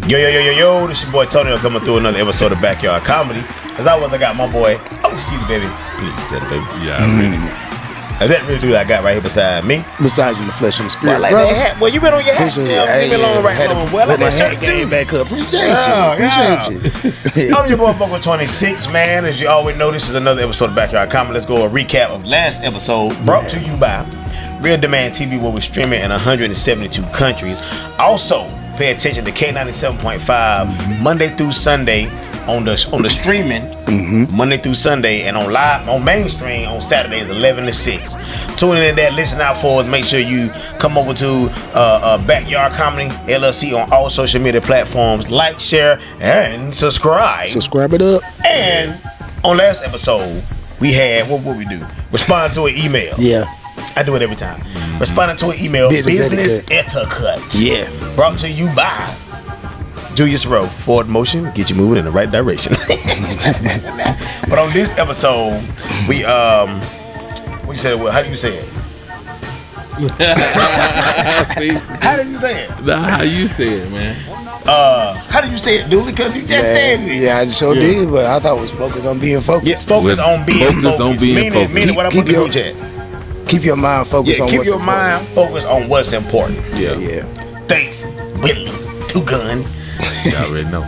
Yo, this your boy Tony coming through another episode of Backyard Comedy. As always, I got my boy, excuse me, baby. Please tell the baby. Yeah, I really. That really dude I got right here beside me. Beside you in the flesh and the spirit, like brother. Hat. Well, you been on your hat. You been on right on. Well, let my hat game back up. Appreciate you. I'm your boy Vocal 26, man. As you always know, this is another episode of Backyard Comedy. Let's go a recap of last episode brought to you by Real Demand TV, where we're streaming in 172 countries. Also, pay attention to K97.5 Monday through Sunday on the streaming Monday through Sunday, and on live on mainstream on Saturdays 11 to 6. Tune in there, listen out for us. Make sure you come over to Backyard Comedy LLC on all social media platforms. Like, share, and subscribe. Subscribe it up. And on last episode, we had what we do? Respond to an email. Yeah. I do it every time. Responding to an email, business etiquette. Yeah. Brought to you by Julius Rowe, Forward Motion, get you moving in the right direction. But on this episode, we what you say? Well, how do you say it? How did you say it? Nah, how you say it, man? How did you say it, dude? Because you just said it. Yeah, I sure did, but I thought it was focus on being focused. Yeah, focus on being focused. Meaning what I put in the group chat. Keep your mind focused on what's important. Keep your mind focused on what's important. Yeah. Thanks, Whitley. Two gun. You already know.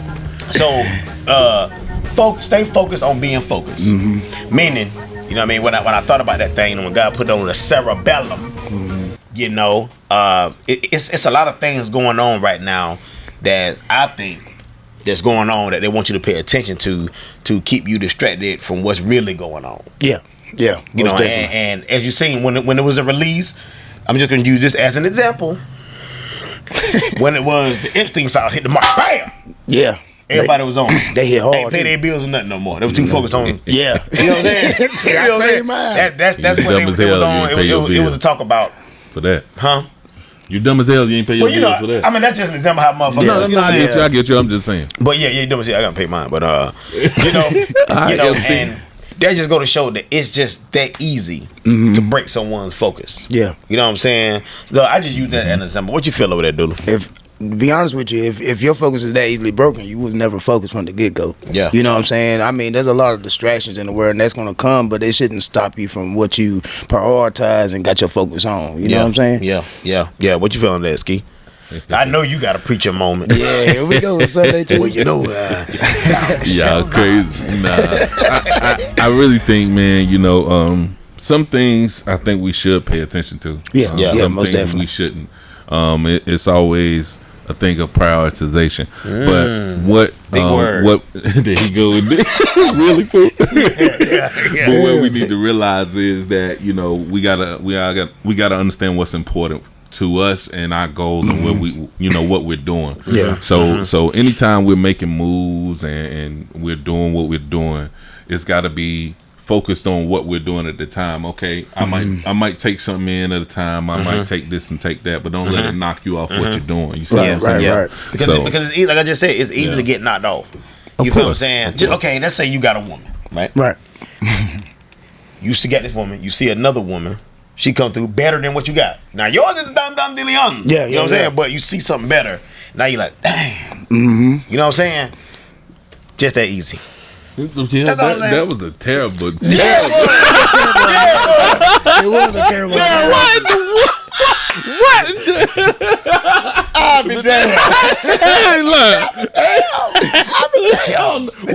So, stay focused on being focused. Meaning, you know what I mean? When I thought about that thing, and when God put it on the cerebellum, you know, it's a lot of things going on right now that I think that's going on that they want you to pay attention to keep you distracted from what's really going on. Yeah, you know, and as you seen when it was a release, I'm just gonna use this as an example. When it was the Epstein file hit the mark, bam! Yeah, everybody was on. They hit hard. Ain't pay their bills or nothing no more. They was too focused on. Yeah, you know what I'm saying. That's what they was on. It was a talk about for that, huh? You dumb as hell. You ain't pay your bills for that. I mean, that's just an example how motherfuckers. No, I get you. I'm just saying. But yeah, you dumb as hell. I gotta pay mine. But you know, and that just go to show that it's just that easy to break someone's focus. Yeah. You know what I'm saying? No, I just use that as an example. What you feel over there, Doodle? To be honest with you, if your focus is that easily broken, you was never focused from the get-go. Yeah. You know what I'm saying? I mean, there's a lot of distractions in the world, and that's going to come, but it shouldn't stop you from what you prioritize and got your focus on. You know what I'm saying? Yeah. What you feeling there, Ski? I know you got a preacher moment. Yeah, here we go with Sunday too. Well, you know, y'all crazy. Nah, I really think, man, you know, some things I think we should pay attention to. Some most things definitely. we shouldn't. It's always a thing of prioritization. But what there he go with this really fool. But what we need to realize is that, you know, we gotta understand what's important to us and our goals and what we're doing. Yeah. So anytime we're making moves and we're doing what we're doing, it's got to be focused on what we're doing at the time. Okay, I might take something in at a time. I might take this and take that, but don't let it knock you off what you're doing. You see what I'm saying? Right. Because it's easy, like I just said, it's easy to get knocked off. You feel what I'm saying? Just, okay, let's say you got a woman, right? Right. You see got this woman. You see another woman. She come through better than what you got. Now yours is dumb dilly young. Yeah, you know what I'm saying? But you see something better. Now you're like, dang. You know what I'm saying? Just that easy. Yeah, that was a terrible. It was a terrible. What? I'll be damned.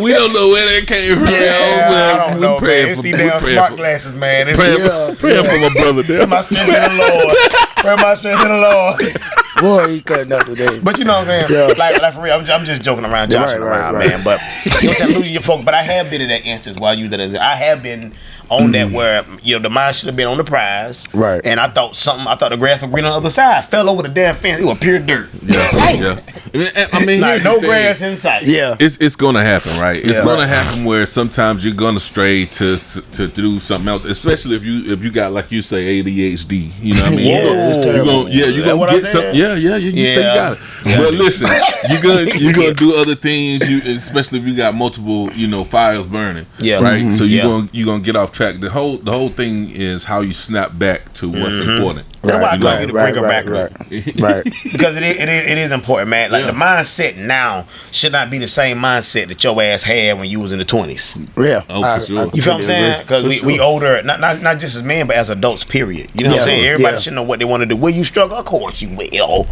We don't know where that came from. I don't know, man. It's these damn smart glasses, man. Praying for my brother there. Pray my strength in the Lord. Pray my strength in the Lord. Boy, he cutting up today. But you know what I'm saying? Like for real, I'm just joking around, joshing around, man. But you know what I'm saying? Losing your focus. But I have been in that instance while you did it. I have been on that where, you know, the mind should have been on the prize. Right. And I thought the grass was green on the other side. I fell over the damn fence. It was pure dirt. Yeah. I mean, like no grass in sight. Yeah. It's gonna happen, right? It's gonna happen where sometimes you're gonna stray to do something else, especially if you got, like you say, ADHD. You know what I mean? You're gonna get some. You say you got it. But listen, you're gonna do other things. Especially if you got multiple, fires burning. Yeah. Right. So you're gonna get off track. The whole thing is how you snap back to what's important. That's why I love you to bring her back right. because it is important, man. Like the mindset now should not be the same mindset that your ass had when you was in the 20s. Yeah. Oh, for sure. You feel what I'm saying? Because we older, not just as men, but as adults, period. You know what I'm saying? Everybody should know what they want to do. Will you struggle? Of course you will.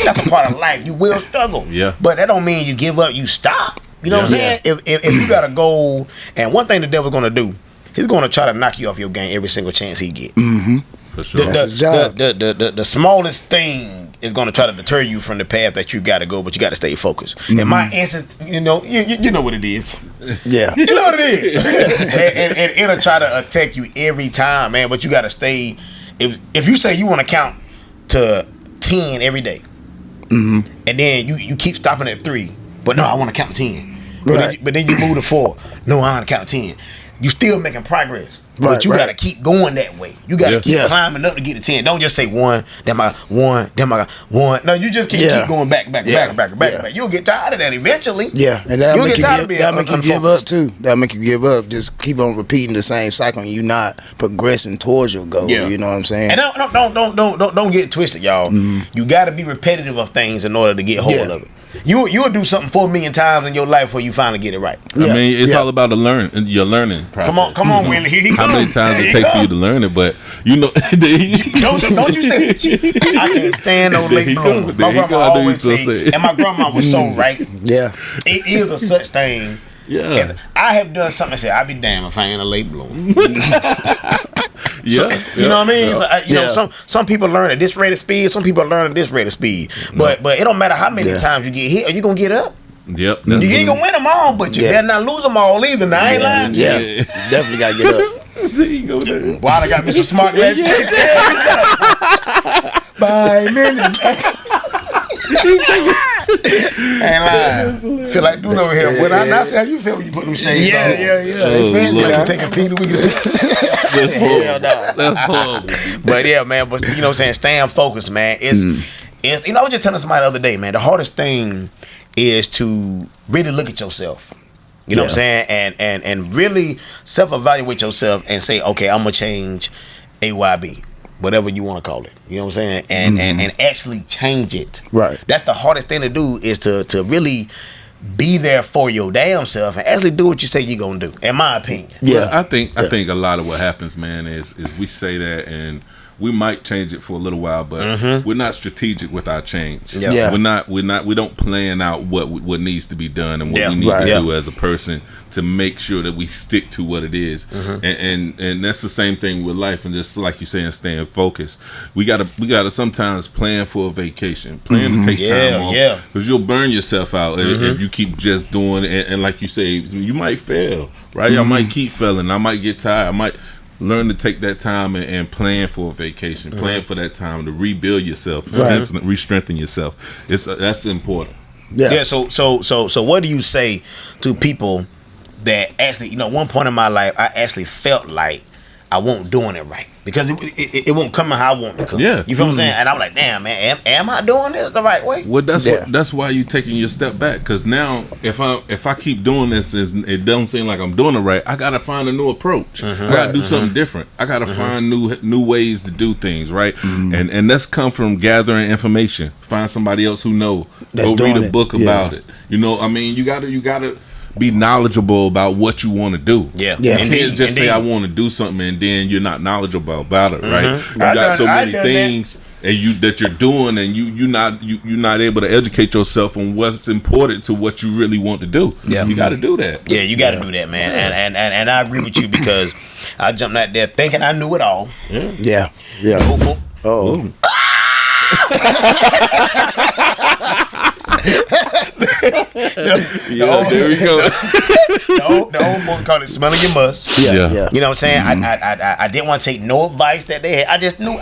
That's a part of life. You will struggle. Yeah. But that don't mean you give up, you stop. You know what I'm saying? If you got a goal, and one thing the devil's gonna do, he's gonna try to knock you off your game every single chance he get. Mm-hmm. For sure. That's his job. The smallest thing is gonna try to deter you from the path that you gotta go, but you gotta stay focused. In my instance, you know what it is. Yeah. You know what it is. and it'll try to attack you every time, man. But you gotta stay. If you say you want to count to 10 every day, and then you keep stopping at 3, but no, I want to count to 10. But then you move to 4. No, I want to count to 10. You still making progress. But you gotta keep going that way. You gotta keep climbing up to get to 10. Don't just say 1, then I got 1, then I got 1. No, you just keep going back. You'll get tired of that eventually. Yeah, and that'll make you give up too. That'll make you give up. Just keep on repeating the same cycle, and you're not progressing towards your goal. Yeah. You know what I'm saying? And don't get twisted, y'all. You gotta be repetitive of things in order to get hold of it. You'll do something 4 million times in your life before you finally get it right. I mean, it's all about your learning process. Come on, Willie. Here he How many times it takes for you to learn it? But you know, don't you say I can't stand no late bloomers. My grandma always say, and my grandma was so right. Yeah, it is a such thing. Yeah, I have done something. I said, I'd be damned if I ain't a late bloomer. You know what I mean? You know, some people learn at this rate of speed. Some people learn at this rate of speed. But it don't matter how many times you get hit. Are you gonna get up? Yep. You ain't gonna win them all, but you better not lose them all either. Now I ain't lying. Yeah, definitely gotta get up. There you go. There. Why I got me some smart glasses? By minute. Ain't lying. Feel like dude over here. When I not how you feel when you put them shades on. Yeah. They fancy. Like you take a picture, we can. That's horrible. But yeah, man. But you know what I'm saying? Staying focused, man. It's you know, I was just telling somebody the other day, man. The hardest thing is to really look at yourself. You know what I'm saying? And really self-evaluate yourself and say, okay, I'm gonna change AYB. Whatever you want to call it, you know what I'm saying, and actually change it. Right. That's the hardest thing to do is to really be there for your damn self and actually do what you say you're gonna do. In my opinion. Yeah, well, I think a lot of what happens, man, is we say that and we might change it for a little while, but we're not strategic with our change. Yeah. We don't plan out what needs to be done and what we need to do as a person to make sure that we stick to what it is. And that's the same thing with life. And just like you saying, staying focused. We gotta sometimes plan for a vacation, plan to take time off, because you'll burn yourself out if you keep just doing it. And like you say, you might fail, right? I might keep failing. I might get tired. I might learn to take that time and plan for a vacation. Plan for that time to rebuild yourself, re-strengthen yourself. That's important. Yeah. So what do you say to people that actually, you know, one point in my life, I actually felt like I wasn't doing it right because it won't come how I want it to come. Yeah. You feel what I'm saying? And I'm like, damn, man, am I doing this the right way? Well, that's why you taking your step back, because now if I keep doing this, it doesn't seem like I'm doing it right. I gotta find a new approach. I gotta do something different. I gotta find new ways to do things, right? And that's come from gathering information. Find somebody else who know. Go read a book about it. You know, I mean, you gotta be knowledgeable about what you want to do. You can't just say I want to do something and then you're not knowledgeable about it, right? You got so many things that you're doing, and you're not able to educate yourself on what's important to what you really want to do. You got to do that. Yeah, you got to do that, man. And I agree with you, because I jumped out there thinking I knew it all. Yeah. Oh. There we go. The old boy called it smelling your must. You know what I'm saying? I didn't want to take no advice that they had. I just knew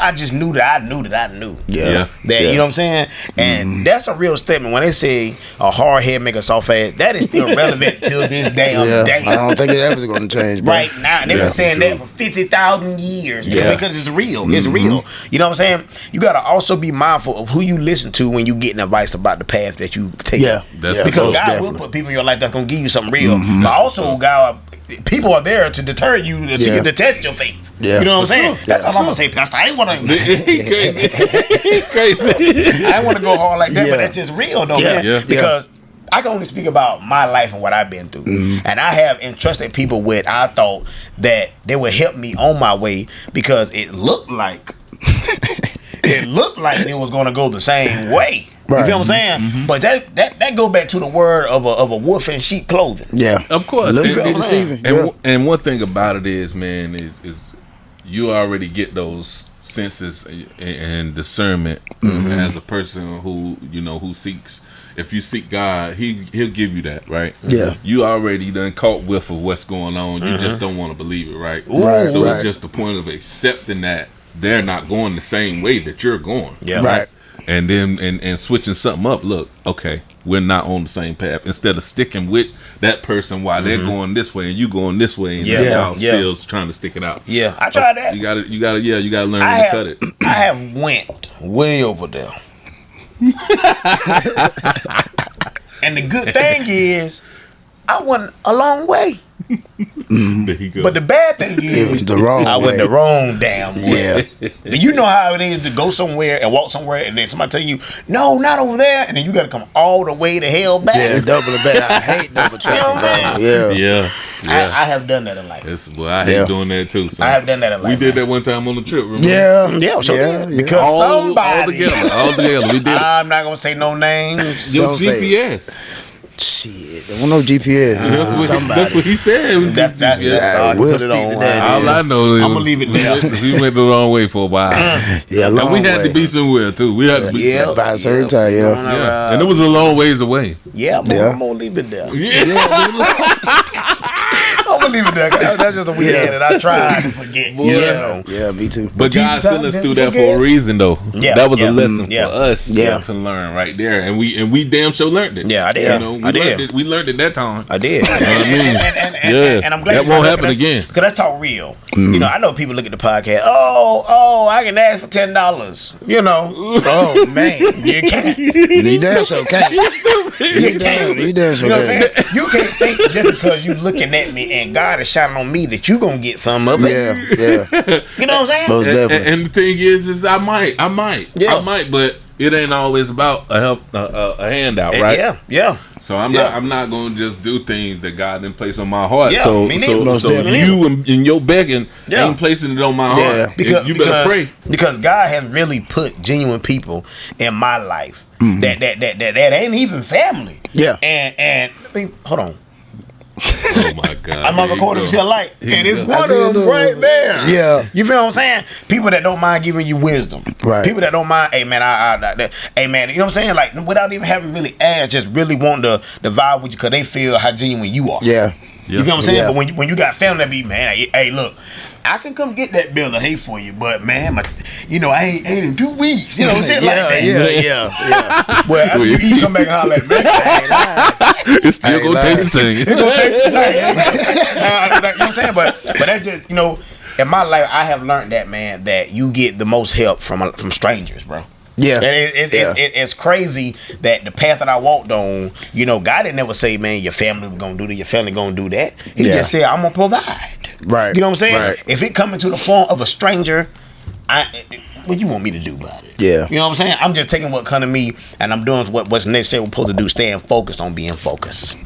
that I knew. That you know what I'm saying? And that's a real statement. When they say a hard head make a soft ass, that is still relevant till this damn day. I don't think it ever going to change, bro. Right now, and they've been saying that for 50,000 years because it's real. It's real. You know what I'm saying? You got to also be mindful of who you listen to when you getting advice about the path that you take. Yeah. Because Because God will put people in your life that's gonna give you something real. But also, God, people are there to deter you to test your faith. Yeah. You know what I'm saying? That's all I'm gonna say, Pastor. I ain't wanna He's crazy. I ain't wanna go hard like that, but that's just real though, man. Yeah. Because I can only speak about my life and what I've been through. And I have entrusted people with, I thought that they would help me on my way because it looked like it was gonna go the same way. Right. You feel what I'm saying? But that go back to the word of a wolf in sheep clothing. Yeah, of course. Looks be deceiving. And one thing about it is, man, is you already get those senses and discernment as a person who who seeks. If you seek God, he'll give you that, right? Yeah. You already done caught whiff of what's going on. You just don't want to believe it, right? So it's just the point of accepting that they're not going the same way that you're going. Yeah. Right. And then and switching something up. Look, okay, we're not on the same path. Instead of sticking with that person while they're going this way and you going this way, and y'all still trying to stick it out. Yeah, I tried that. You gotta learn to cut it. I have went way over there. And the good thing is, I went a long way. There you go. But the bad thing is, it was the wrong I went the wrong damn way. Yeah. You know how it is to go somewhere and walk somewhere, and then somebody tell you, "No, not over there," and then you got to come all the way to hell back. Yeah, double it back. I hate double traffic. Yeah. I have done that in life. I hate doing that too. So I have done that in life. We did that one time on the trip. Remember? Yeah. Because somebody all together, we did. I'm not gonna say no names. Your GPS. Shit, there was no GPS. That's what he said. That's all. We'll stick to that. All I know is I'm gonna leave it there. We went the wrong way for a while. And we had to be somewhere too. We had to be by a certain time. And it was a long ways away. I'm gonna leave it there. I'm gonna leave it there. That's just a weekend that I tried to forget. Yeah, me too. But God sent us through that for a reason, though. Yeah, that was a lesson for us to learn right there, and we damn sure learned it. Yeah, I did. We learned it that time. I did. You know what I mean? And I'm glad that won't happen again. Because that's talk real. You know, I know people look at the podcast. Oh, I can ask for $10. You know. Oh man, you can't. You damn so can't. You stupid. You can't. You damn so can't. You can't think just because you looking at me and God is shining on me that you gonna get some of it. Yeah. You know what I'm saying? Most definitely. And the thing is I might, but it ain't always about a handout, right? Yeah. So I'm not gonna just do things that God didn't place on my heart. Yeah, so if you and your begging ain't placing it on my heart, because you better pray. Because God has really put genuine people in my life that ain't even family. Yeah. And I mean, hold on. Oh my God! I'm on recording to light, and it's one of them right there. Yeah, you feel what I'm saying? People that don't mind giving you wisdom, right? People that don't mind, hey man, hey man, you know what I'm saying? Like without even having really asked, just really want to vibe with you because they feel how genuine you are. Yeah. You feel what I'm saying? Yeah. But when you got family that be, man, hey, look, I can come get that bill of hate for you, but man, I ain't ate in 2 weeks. You know, shit like that. Yeah. Well, after you come back and holler at me, it's still gonna taste the same. It's gonna taste the same. You know what I'm saying? But that's just, you know, in my life, I have learned that, man, that you get the most help from strangers, bro. Yeah. And it's crazy that the path that I walked on, you know, God didn't never say, man, your family gonna do that, your family gonna do that. He just said, I'm gonna provide. Right. You know what I'm saying? Right. If it come into the form of a stranger, what you want me to do about it? Yeah. You know what I'm saying? I'm just taking what come to me and I'm doing what's necessary. We're supposed to do, staying focused on being focused.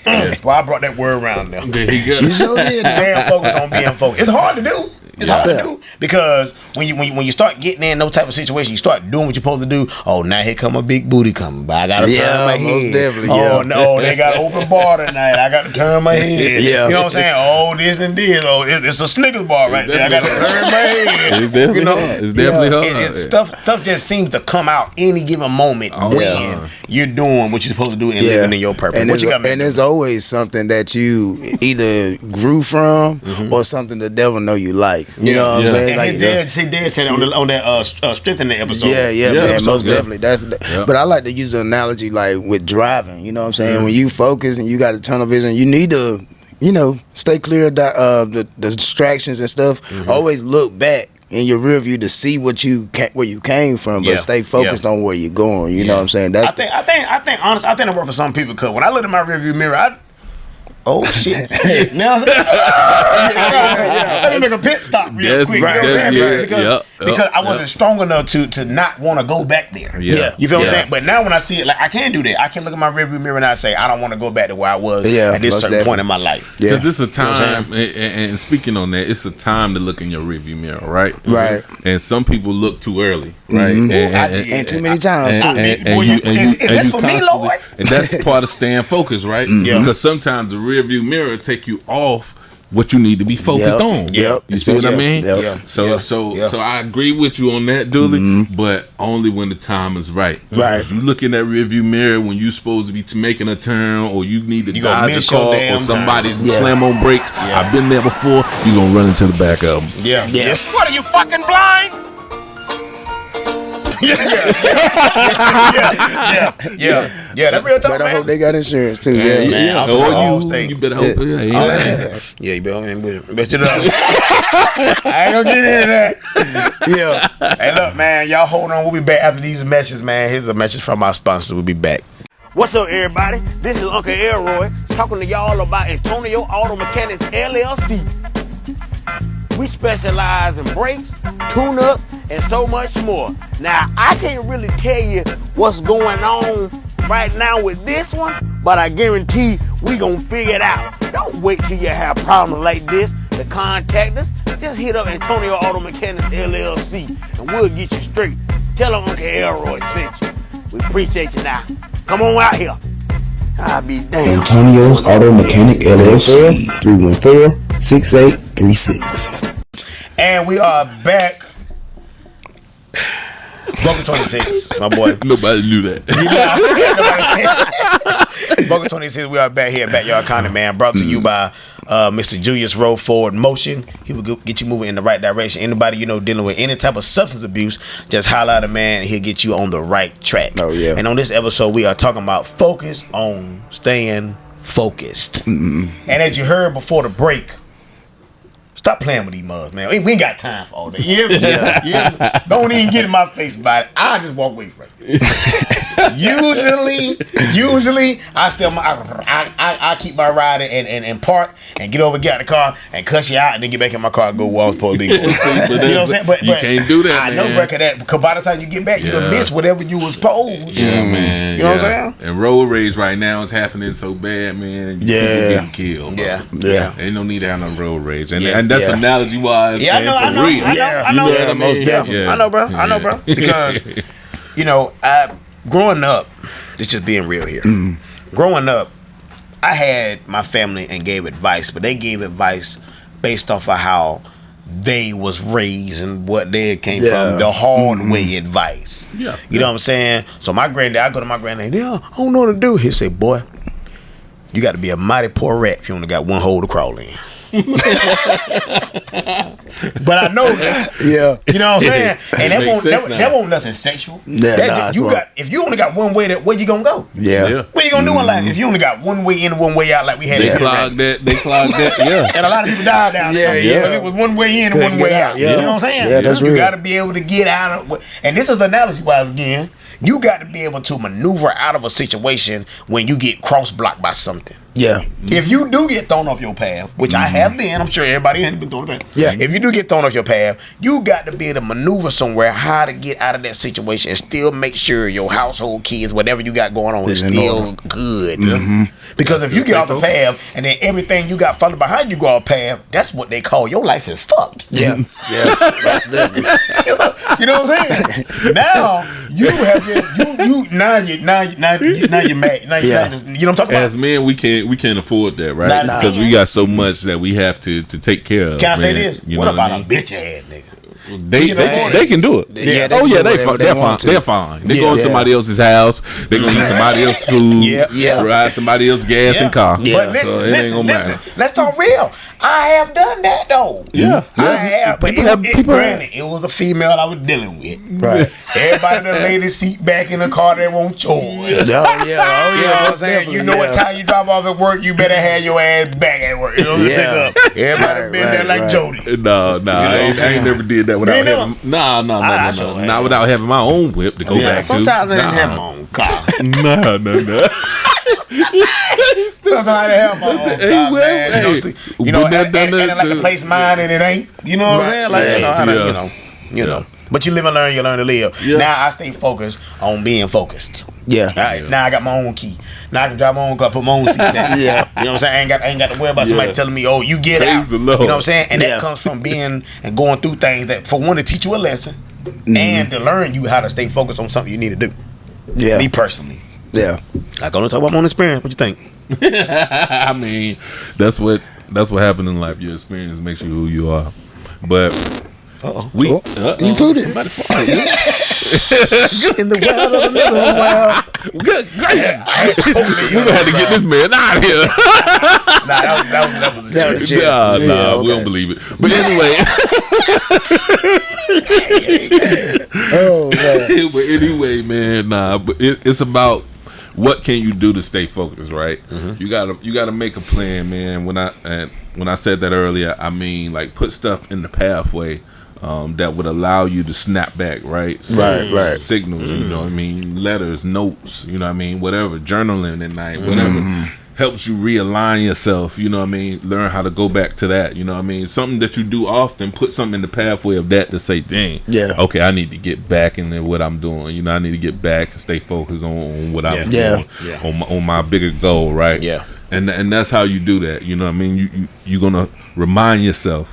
Well, I brought that word around there. There you go. You sure did. Staying focused on being focused. It's hard to do. It's hard to do because when you start getting in those type of situations, you start doing what you're supposed to do. Oh, now here come a big booty coming, but I gotta turn my head. Most definitely. Oh no, they got open bar tonight. I got to turn my head. Yeah, you know what I'm saying? Oh, this and this. Oh, it's a Snickers bar right there. I got to turn my head. It's definitely hard. It's definitely hard. Stuff just seems to come out any given moment when you're doing what you're supposed to do and living in your purpose. And there's always something that you either grew from or something the devil know you like. You know what I'm saying? And like he did say on that strengthening episode. Yeah, man, most definitely. But I like to use the analogy like with driving. You know what I'm saying? When you focus and you got a tunnel vision, you need to, stay clear of the distractions and stuff. Always look back in your rear view to see where you came from, but stay focused on where you're going. You know what I'm saying? That's I think honestly, I think it worked for some people because when I look in my rear view mirror, oh shit! Now let me make a pit stop real quick. You know what I'm saying? Because I wasn't strong enough to not want to go back there. Yeah. You feel what I'm saying? But now when I see it, like I can do that. I can look in my rearview mirror and I say I don't want to go back to where I was at this certain point in my life. Because it's a time, and speaking on that, it's a time to look in your rearview mirror, right? Right. And some people look too early, right? And too many times. Is this for me, Lord? And that's part of staying focused, right? Because sometimes the rearview mirror take you off what you need to be focused on. You see what I mean? So I agree with you on that, Dooley, but only when the time is right. If you look in that rearview mirror when you supposed to be making a turn, or you need to dodge a car, or somebody slam on brakes. I've been there before. You gonna run into the back of them. What are you, fucking blind? That real talk, Better man. hope they got insurance too. Man, You better hope. You better I ain't gonna get into that. Hey, look, man, y'all hold on. We'll be back after these messages, man. Here's a message from our sponsor. We'll be back. What's up, everybody? This is Uncle Elroy talking to y'all about Antonio Auto Mechanics LLC. We specialize in brakes, tune-up, and so much more. Now, I can't really tell you what's going on right now with this one, but I guarantee we gonna figure it out. Don't wait till you have problems like this to contact us. Just hit up Antonio Auto Mechanics LLC, and we'll get you straight. Tell them Uncle Elroy sent you. We appreciate you now. Come on out here. I'll be damned. Antonio's Auto Mechanic LLC, 314-6836. And we are back. Broken 26, my boy. Nobody knew that. Broken 26, we are back here at Backyard Content, man. Brought to you by Mr. Julius Road Forward Motion. He will get you moving in the right direction. Anybody dealing with any type of substance abuse, just holler at a man and he'll get you on the right track. Oh, yeah. And on this episode, we are talking about focus on staying focused. And as you heard before the break, stop playing with these mugs, man. We ain't got time for all that. Yeah. Don't even get in my face about it. I just walk away from it. Usually, I keep my ride and park and get over, get out of the car and cuss you out and then get back in my car and go where I was supposed to be going. You know what I'm saying? But you can't do that, I know record that because by the time you get back, you done miss whatever you was supposed. Yeah, man. You know what I'm saying? And road rage right now is happening so bad, man. People getting killed. Bro. Yeah. Ain't no need to have no road rage. And that's analogy wise. Yeah, I know. I know, bro. Because, growing up, it's just being real here. Growing up, I had my family and gave advice, but they gave advice based off of how they was raised and what they came from, the hard way advice. You know what I'm saying? So my granddad, I go to my granddad, I don't know what to do. He say, boy, you got to be a mighty poor rat if you only got one hole to crawl in. But I know that. You know what I'm saying? And that won't nothing sexual. If you only got one way, where you gonna go? What you gonna do in life if you only got one way in and one way out like we had? They clogged that. And a lot of people died down there. It was one way in and one way out. You know what I'm saying? Yeah, that's real. You gotta be able to get out of and this is analogy wise again. You got to be able to maneuver out of a situation when you get cross-blocked by something. If you do get thrown off your path, which I have been, I'm sure everybody has been thrown off the path. If you do get thrown off your path, you got to be able to maneuver somewhere how to get out of that situation and still make sure your household, kids, whatever you got going on is still good. Because if you get off the path and then everything you got followed behind you go off path, that's what they call your life is fucked. That's you know what I'm saying? Now you have just now you're mad. Now you know what I'm talking about? As men, we can't afford that, right? Because we got so much that we have to take care of. Can I say this? What about a bitch ass nigga? They can do it. They're fine. They go to somebody else's house. They gonna eat somebody else's food. Ride somebody else's gas and car. But listen, let's talk real. I have done that though. Yeah. I have. But granted, it was a female I was dealing with. Right. Everybody that laid the seat back in the car, they want yours. Oh yeah. You know what I'm saying? You know what time you drop off at work, you better have your ass back at work. You know what I'm saying? Everybody been there like Jody. No, I ain't never did that without having. Nah. Not without having my own whip to go back to. Sometimes I didn't have my own car. No. Sometimes I didn't have my own car, man. You know, and like the place mine and it ain't. You know what I'm saying? Like, you know. But you live and learn, you learn to live. Yeah. Now I stay focused on being focused. Yeah. Right? Now I got my own key. Now I can drive my own car, put my own seat down. Yeah. You know what I'm saying? I ain't got to worry about somebody telling me, oh, you get out. You know what I'm saying? And that comes from being and going through things that, for one, to teach you a lesson and to learn you how to stay focused on something you need to do. Yeah. Me personally. Yeah. I gonna talk about my own experience. What you think? I mean, that's what happened in life. Your experience makes you who you are. But you put it in the world of another world. Good gracious. We're gonna have to get this man out of here. That was a joke. Nah, we don't believe it. But anyway. Man. But anyway, man, but it's about what can you do to stay focused, right? Mm-hmm. You gotta make a plan, man. When I said that earlier, I mean like put stuff in the pathway that would allow you to snap back, right? So, right. Signals, you know what I mean? Letters, notes, you know what I mean? Whatever, journaling at night, whatever. Helps you realign yourself, you know what I mean? Learn how to go back to that, you know what I mean? Something that you do often, put something in the pathway of that to say, dang, okay, I need to get back into what I'm doing. You know, I need to get back and stay focused on what I'm doing, on my bigger goal, right? Yeah. And that's how you do that, you know what I mean? You're going to remind yourself,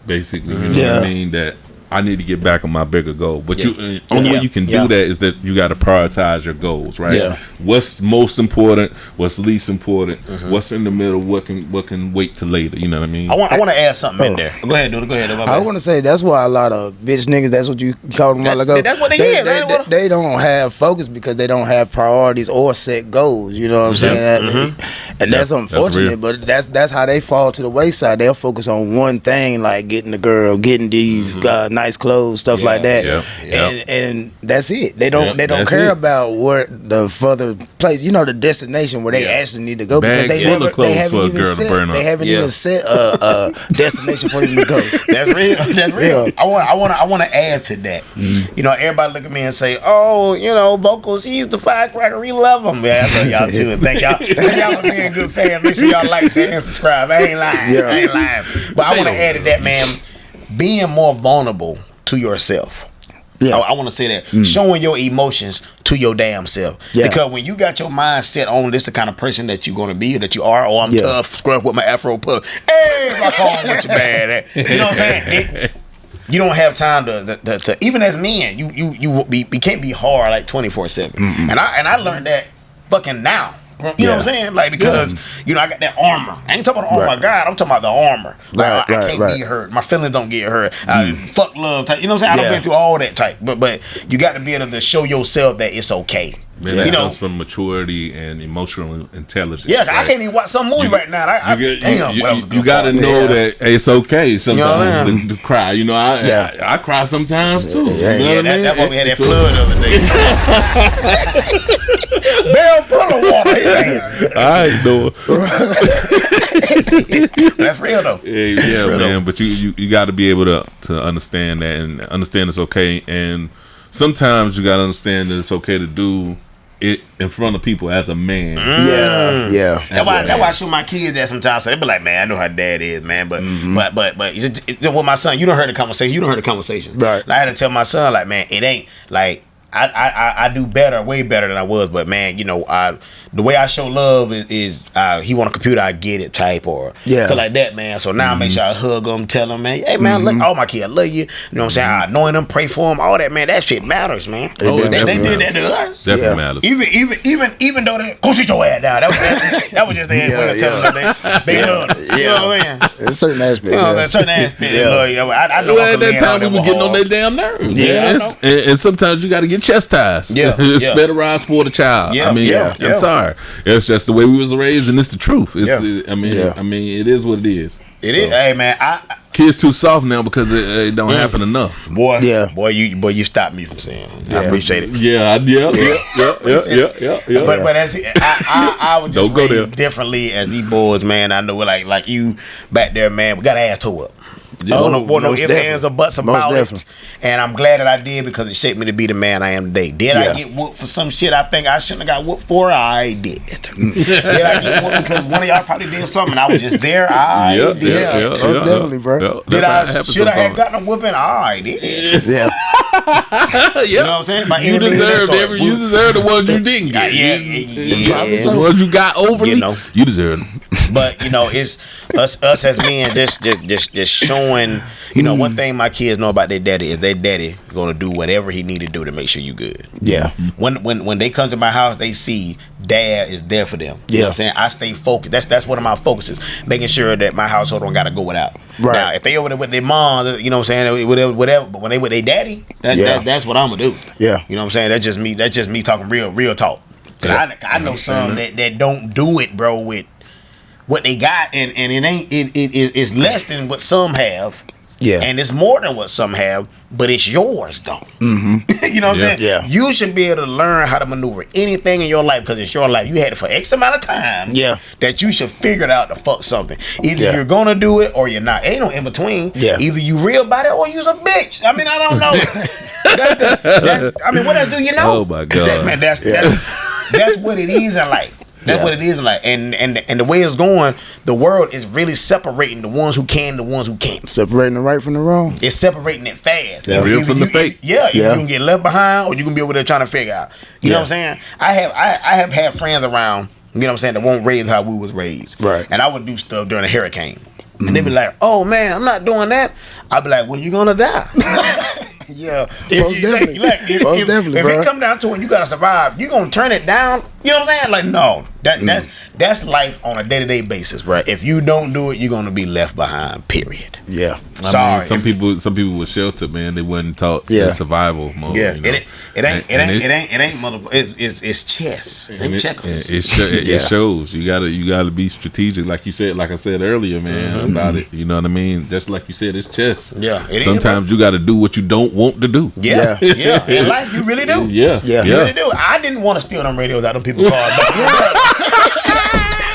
basically, you know what I mean, that I need to get back on my bigger goal. But only way you can do that is that you got to prioritize your goals, right? Yeah. What's most important? What's least important? What's in the middle? What can wait till later? You know what I mean? I want to add something in there. Go ahead, dude. Go ahead. I want to say that's why a lot of bitch niggas. That's what you called them a while ago. That's what they don't have focus because they don't have priorities or set goals. You know what I'm saying? And that's unfortunate, but that's how they fall to the wayside. They'll focus on one thing, like getting the girl, getting these nice clothes, stuff like that, and that's it. They don't care about where the further place, you know, the destination where they actually need to go because they haven't even set a destination for them to go. That's real. I want to add to that. You know, everybody look at me and say, oh, you know, vocals, he's the firecracker, we love him. Yeah, I love y'all too, and thank y'all for being good fans. Make sure y'all like, share, and subscribe. I ain't lying. But I want to add to that, man. Being more vulnerable to yourself. Yeah. I want to say that. Showing your emotions to your damn self. Yeah. Because when you got your mind set on this the kind of person that you're going to be or that you are, or I'm tough, scruff with my afro puff. Hey, my car with your bad at. You know what I'm saying? You don't have time to even as men, you can't be hard like 24/7. And I learned that fucking now. You know what I'm saying? Like, because, you know, I got that armor. I ain't talking about the armor of God. I'm talking about the armor. Like, I can't be hurt. My feelings don't get hurt. Fuck love type. You know what I'm saying? I done been through all that type. But you got to be able to show yourself that it's okay. Man, that comes from maturity and emotional intelligence. Yeah, right? I can't even watch some movie right now. You got to know that it's okay sometimes to cry. You know, I cry sometimes too. That's why we had that flood the other day. Barrel full of water. I ain't know. That's real though. Yeah, man. But you got to be able to understand that and understand it's okay. And sometimes you got to understand that it's okay to do it in front of people as a man. That's why I show my kids that sometimes. So they be like, man, I know how dad is, man. But with my son, you don't heard the conversation. Right. Like, I had to tell my son, like, man, it ain't like I do better, way better than I was. But man, you know, the way I show love is he want a computer, I get it type or like that, man. So now I make sure I hug him, tell him, man, hey man, look, all my kids, I love you. You know what I'm saying? I anoint them, pray for them, all that, man. That shit matters, man. They did that to us. Definitely matters. Even though they go sit your ass down. That was just their way of telling them they love them. You know what I'm saying? There's certain aspects. You know, there's certain aspects. I know at that time we were getting on their damn nerves. And sometimes you got to get chastised. It's better rise for the child. I'm sorry. It's just the way we was raised, and it's the truth. I mean, it is what it is. It is. Hey man, kids too soft now because it don't happen enough. Boy, you stopped me from saying. I appreciate it. Yeah. But that's it. I would just raised differently as these boys, man. I know like you back there, man. We got ass toe up. Want no ifs, ands, or buts about it. And I'm glad that I did because it shaped me to be the man I am today. Did I get whooped for some shit I think I shouldn't have got whooped for? I did. Did I get whooped because one of y'all probably did something and I was just there? I did. Most definitely, bro. Should I have gotten a whooping? I did. Yeah. You know what I'm saying? You deserved the ones you didn't get. The ones you got over me, you deserve them. But it's us as men just showing. One thing my kids know about their daddy is their daddy gonna do whatever he need to do to make sure you good. Yeah. When they come to my house, they see dad is there for them. You know what I'm saying? I stay focused. That's one of my focuses, making sure that my household don't gotta go without. Right. Now, if they over there with their mom, you know what I'm saying, whatever. But when they with their daddy, that's what I'm gonna do. Yeah. You know what I'm saying? That's just me talking real talk. Cause I know some that don't do it, bro, with what they got, and it's less than what some have. Yeah. And it's more than what some have, but it's yours though. Mm-hmm. You know what I'm saying? Yeah. You should be able to learn how to maneuver anything in your life because it's your life. You had it for X amount of time. Yeah. That you should figure it out to fuck something. Either you're gonna do it or you're not. Ain't no in between. Yeah. Either you real about it or you's a bitch. I mean, I don't know. What else do you know? Oh my God. Man, that's what it is in life. That's what it is like, and the way it's going, the world is really separating the ones who can, the ones who can't. Separating the right from the wrong. It's separating it fast. The real from the fake. Either you can get left behind, or you can be over there trying to figure out. You know what I'm saying? I have had friends around. You know what I'm saying? That won't raise how we was raised. Right. And I would do stuff during a hurricane, and they'd be like, "Oh man, I'm not doing that." I'd be like, "Well, you're gonna die." Yeah, most definitely. If it come down to it, you gotta survive. You gonna turn it down? You know what I'm saying? Like, no, that's life on a day-to-day basis, right? If you don't do it, you're gonna be left behind. Period. Yeah. Sorry. Some people with shelter, man, they wasn't taught in survival mode. Yeah. It ain't motherfucker. It's chess. It ain't checkers. It shows. You gotta be strategic, like you said, like I said earlier, man, about it. You know what I mean? Just like you said, it's chess. Yeah. Sometimes you gotta do what you don't want to do. Yeah. In life, you really do. Yeah. You really do. I didn't want to steal them radios out of them people cars.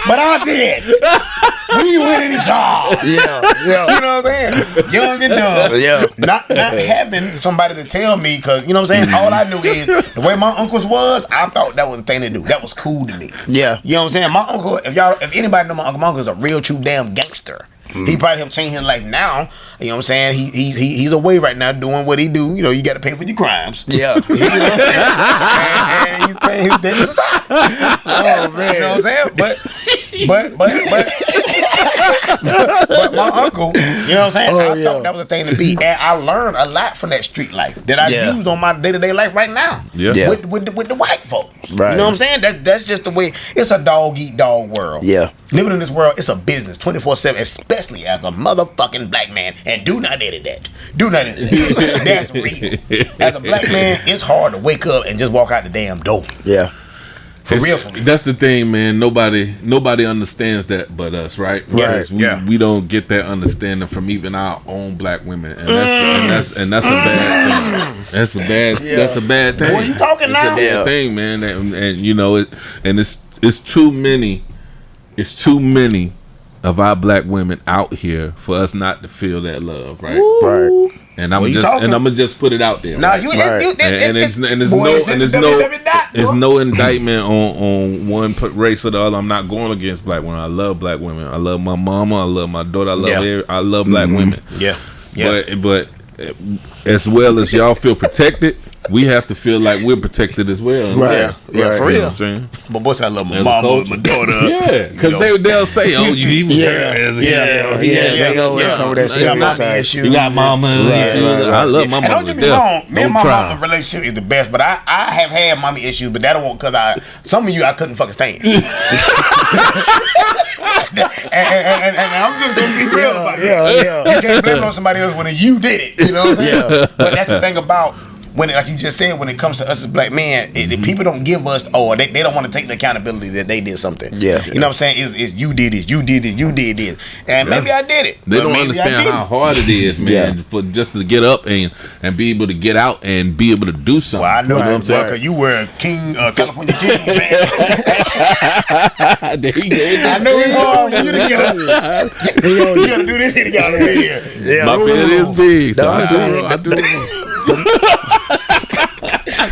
But I did. We went in the car. Yeah. You know what I'm saying? Young and dumb. Yeah. Not having somebody to tell me, because, you know what I'm saying? All I knew is the way my uncles was, I thought that was the thing to do. That was cool to me. Yeah. You know what I'm saying? My uncle, if anybody know my uncle is a real true damn gangster. He probably have changed his life now. You know what I'm saying? He's away right now doing what he do. You know, you got to pay for your crimes. Yeah. You know what I'm saying? And he's paying his debt to society. Oh man. You know what I'm saying? But my uncle, you know what I'm saying? I thought that was a thing to be, and I learned a lot from that street life that I use on my day-to-day life right now. Yeah. With the white folks. Right. You know what I'm saying? That's just the way. It's a dog eat dog world. Yeah. Living in this world, it's a business 24/7, especially as a motherfucking black man. And do not edit that. Do not edit that. That's real. As a black man, it's hard to wake up and just walk out the damn door. Yeah. For real. That's the thing, man. Nobody understands that but us, right? Right. We don't get that understanding from even our own black women, and that's a bad thing. That's a bad thing. What are you talking now? It's a bad thing, man. And you know it. And it's too many. It's too many of our black women out here for us not to feel that love, right? Woo. Right. And I'm gonna just put it out there. Nah, right? There's no indictment on one race or the other. I'm not going against black women. I love black women. I love my mama. I love my daughter. I love black women. Yeah. But as well as y'all feel protected, we have to feel like we're protected as well. Right. Yeah, for real. You know what I'm saying? But boys, I love my mama, my daughter. Yeah, because they'll say, "Oh, you even they always come with that stereotype. You got mama. I love my mama. And don't get me wrong, me and my mama relationship is the best, but I have had mommy issues, but that won't because some of you I couldn't fucking stand. And I'm just gonna be real about it. You can't blame it on somebody else when you did it. You know what I'm saying? But that's the thing about when like you just said, when it comes to us as black men, the people don't give us, they don't want to take the accountability that they did something. Yeah. You know what I'm saying? It's you did this, you did it, you did this, and maybe I did it. They don't understand how hard it is, man, for just to get up and be able to get out and be able to do something. Well, I know you know what I'm saying? Because you were a king, California king, man. I know it's hard for you to get up. You gotta do this shit, y'all over here. Yeah, my bed is big, so I do it.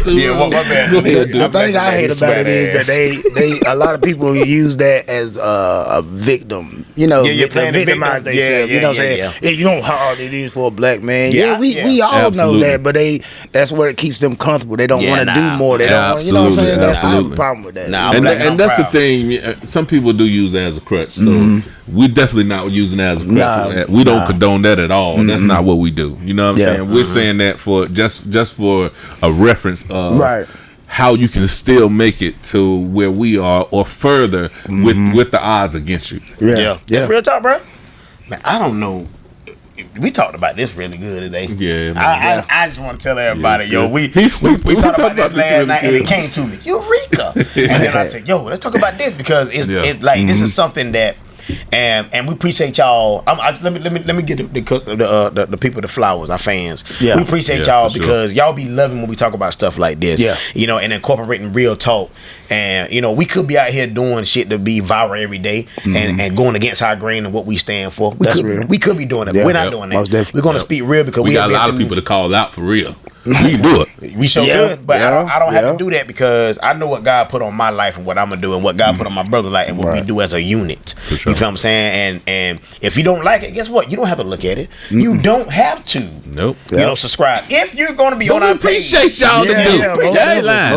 Yeah, well, my bad. The thing I hate about it is that they a lot of people use that as a victim. You know, victimize themselves. You know what I'm saying? Yeah, you know how hard it is for a black man. Yeah, we all know that, but that's where it keeps them comfortable. They don't want to do more. They don't want, you know what I'm saying? I have a problem with that. And that's the thing. Some people do use it as a crutch. So we definitely not using it as a crutch. We don't condone that at all. That's not what we do. You know what I'm saying? We're saying that for just for a reference of how you can still make it to where we are or further with the odds against you. Yeah. Real talk, bro. Man, I don't know. We talked about this really good today. Yeah, man. I just want to tell everybody, we talked about this last night, and it came to me, Eureka. And then I said, let's talk about this because it's like this is something that. And we appreciate y'all. Let me get the people the flowers, our fans. Yeah. We appreciate y'all because y'all be loving when we talk about stuff like this. Yeah. You know, and incorporating real talk. And you know, we could be out here doing shit to be viral every day and going against our grain and what we stand for. We could be doing it, but we're not doing that. We're gonna speak real because we got a lot of people to call out for real. We can do it. We sure good, but I don't have to do that because I know what God put on my life and what I'm gonna do and what God put on my brother's life and what we do as a unit. You feel what I'm saying? And if you don't like it, guess what? You don't have to look at it. You don't have to. Nope. You know, subscribe. If you're gonna be on our page, appreciate y'all to do. We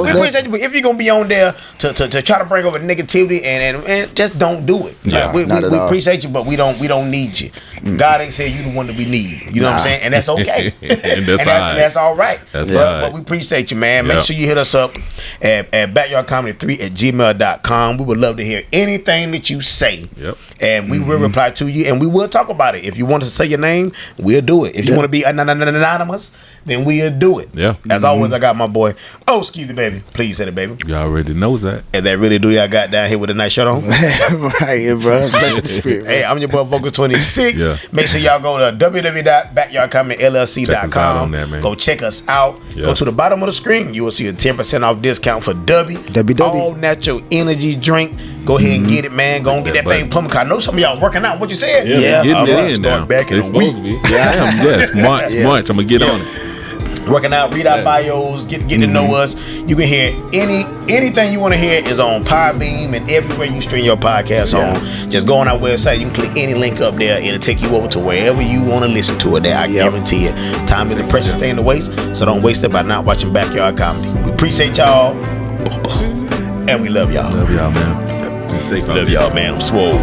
appreciate you, but if you're gonna be on there to try to bring over negativity and just don't do it. We appreciate you, but we don't need you. God ain't saying you the one that we need. You know what I'm saying? And that's okay. And that's all right. But we appreciate you, man. Make sure you hit us up at backyardcomedy3@gmail.com. We would love to hear anything that you say. And we will reply to you and we will talk about it. If you want us to say your name, we'll do it. If you want to be anonymous, then we'll do it. As always, I got my boy, Skeezy Baby. Please say it, baby. You already knows that. And that really do y'all got down here with a nice shirt on. Right here, bro. Bless the spirit. Hey, I'm your boy Vocal 26. Make sure y'all go to www.backyardcomedyllc.com. Go check us out. Go to the bottom of the screen. You will see a 10% off discount for all natural energy drink. Go ahead and get it, man. Go and get that thing pumping. I know some of y'all working out. What you said? I'm gonna start back in a week. I am. Yes, March. I'm gonna get on it. Working out, read our bios, get to know us. You can hear anything you want to hear is on Podbeam and everywhere you stream your podcast on. Just go on our website. You can click any link up there. It'll take you over to wherever you want to listen to it. There, I guarantee it. Time is a precious thing to waste, so don't waste it by not watching Backyard Comedy. We appreciate y'all, and we love y'all. Love y'all, man. Be safe. Love y'all, man. I'm swole.